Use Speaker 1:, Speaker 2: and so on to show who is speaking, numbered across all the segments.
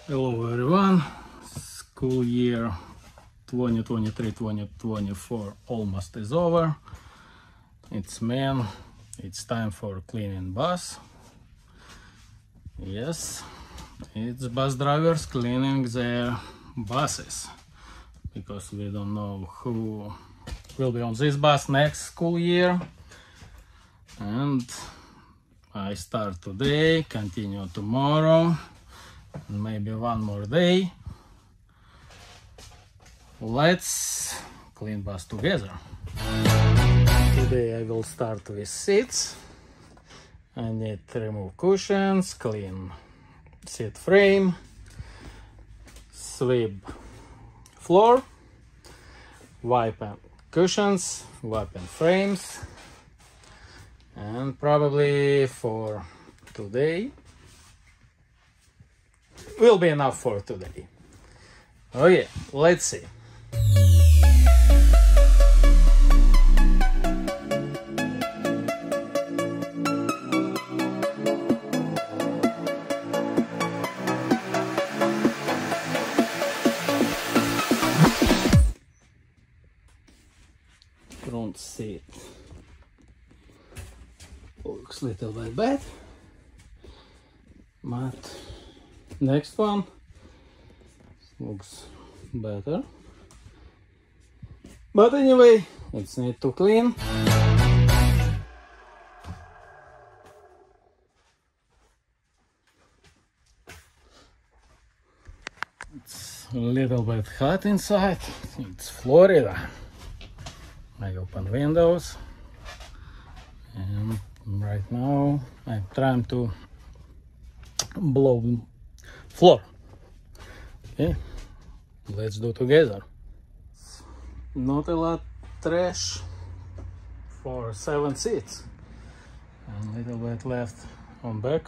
Speaker 1: Hello everyone, school year 2023-2024 almost is over. It's time for cleaning bus. Yes, it's bus drivers cleaning their buses, because we don't know who will be on this bus next school year. And I start today, continue tomorrow, and maybe one more day. Let's clean bus together. Today I will start with seats. I need to remove cushions, clean seat frame, sweep floor, wipe cushions, wipe frames, and probably for today will be enough for today. Okay, let's see. Front seat looks a little bit bad, but next one looks better. But anyway, it's need to clean. It's a little bit hot inside. It's Florida. I open windows, and right now I'm trying to blow floor. Okay, let's do together. Not a lot trash for 7 seats, and a little bit left on back.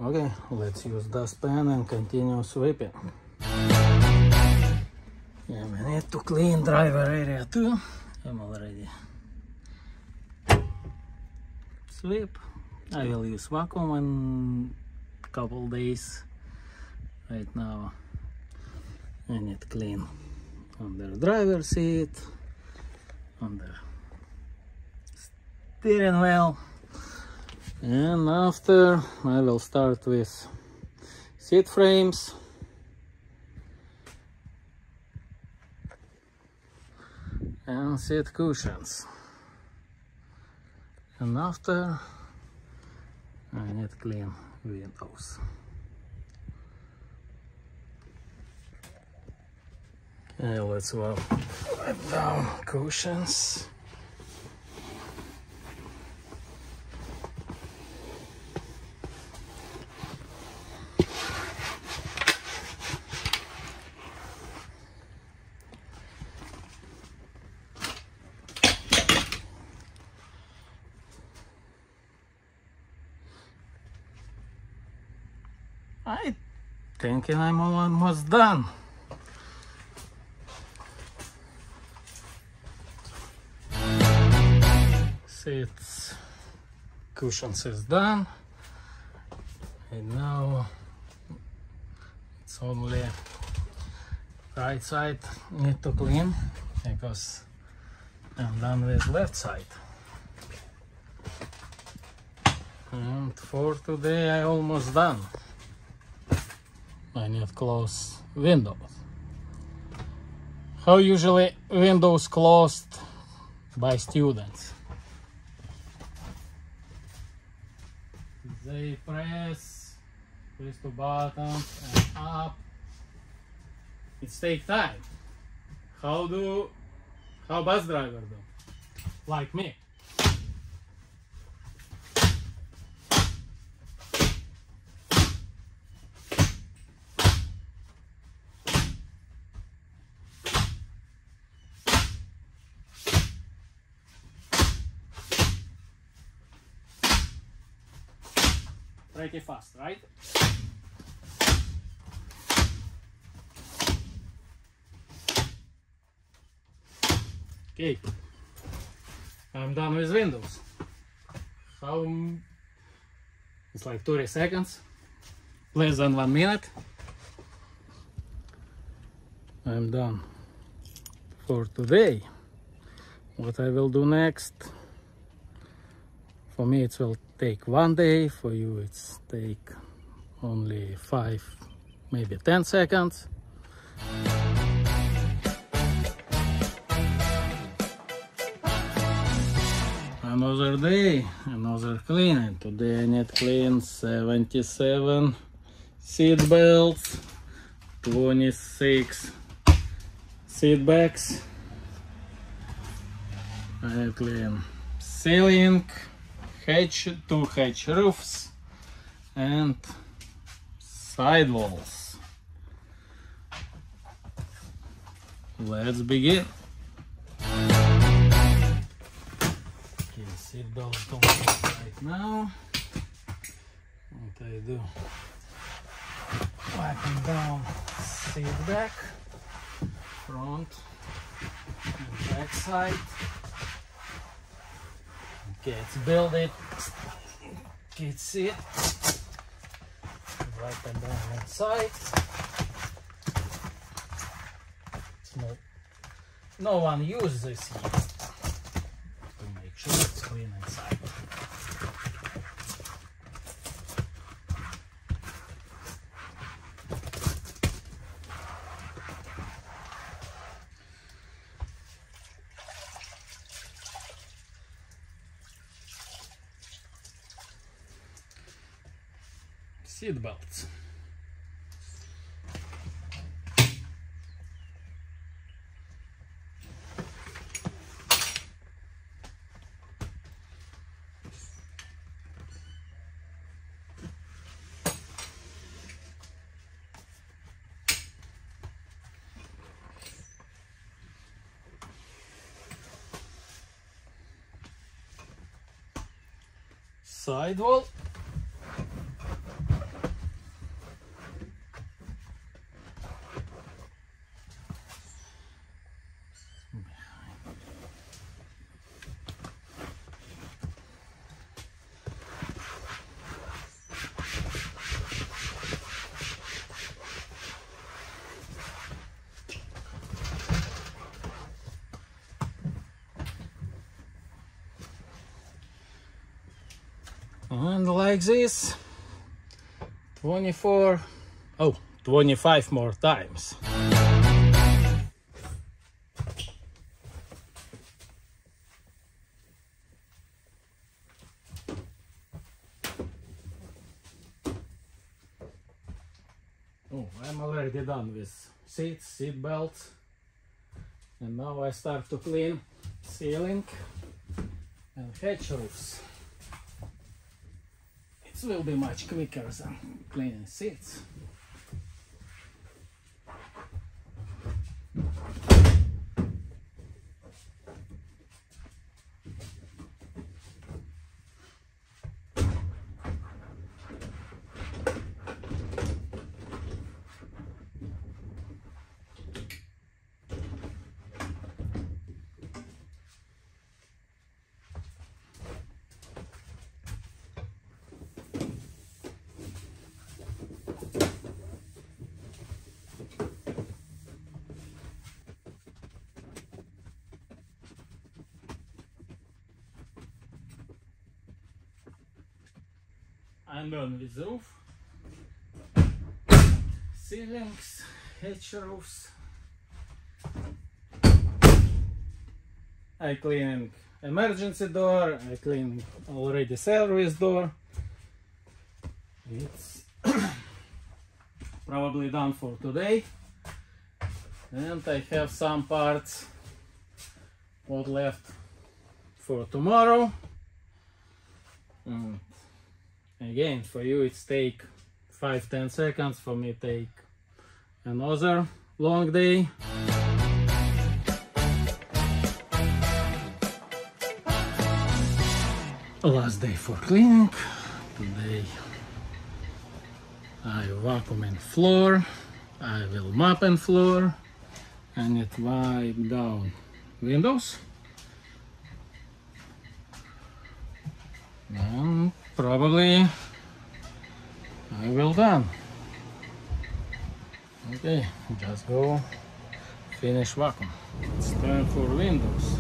Speaker 1: Okay, let's use dustpan and continue sweeping. Yeah, we need to clean driver area too. I'm already sweep. I will use vacuum in a couple days. Right now I need to clean under driver seat, under steering wheel, and after I will start with seat frames, and seat cushions, and after I need to clean windows. Okay, let's wipe down cushions. I think I'm almost done. Seats, cushions is done, and now it's only right side need to clean, because I'm done with left side. And for today I almost done. I need to close windows. How usually windows closed by students? They press two buttons and up. It takes time. How bus driver do? Like me. Pretty fast, right? Okay, I'm done with windows. It's like 30 seconds. less than 1 minute. I'm done for today. What I will do next, for me it will take 1 day, for you it's take only 5, maybe 10 seconds. Another day, another cleaning. Today I need to clean 77 seat belts, 26 seat backs. I clean ceiling, two hatch roofs, and sidewalls. Let's begin. Okay, seat belts don't work right now. What I do? Wiping down seat back, front and back side. Okay, it's build it. Okay, see it. Wipe it down that side. No one uses this here to make sure it's clean inside. Seat belts. Sidewall. And like this, 25 more times. Oh, I'm already done with seats, seat belts, and now I start to clean ceiling and hatch roofs. It will be much quicker than cleaning seats. I'm done with the roof, ceilings, hatch roofs. I clean emergency door, I clean already service door. It's probably done for today. And I have some parts what left for tomorrow. Again, for you it's take 5-10 seconds, for me take another long day. Last day for cleaning. Today I vacuum in floor, I will mop in floor, and it wipe down windows. And probably I will done. Okay, just go finish vacuum. It's time for windows.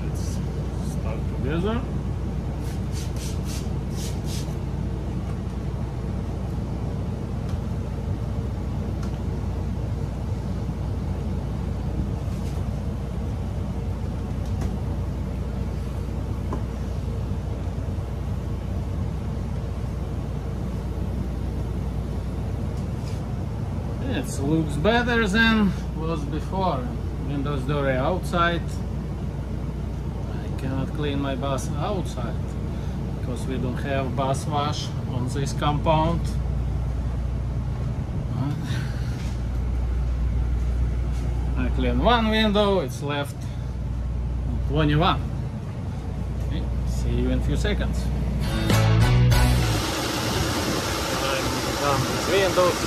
Speaker 1: Let's start together. It looks better than was before. Windows door outside. I cannot clean my bus outside because we don't have bus wash on this compound. I clean one window, it's left 21. Okay, see you in a few seconds. I'm done with windows.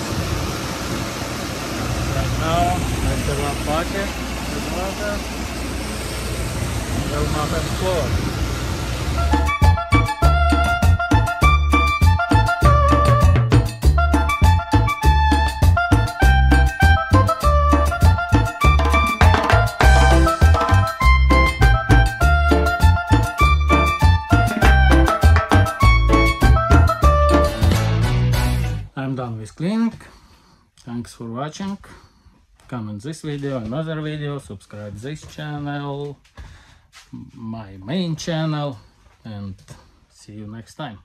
Speaker 1: Now, I fill up bucket with water and I'll mop the floor. I'm done with cleaning. Thanks for watching. Comment this video, another video, subscribe this channel, my main channel, and see you next time.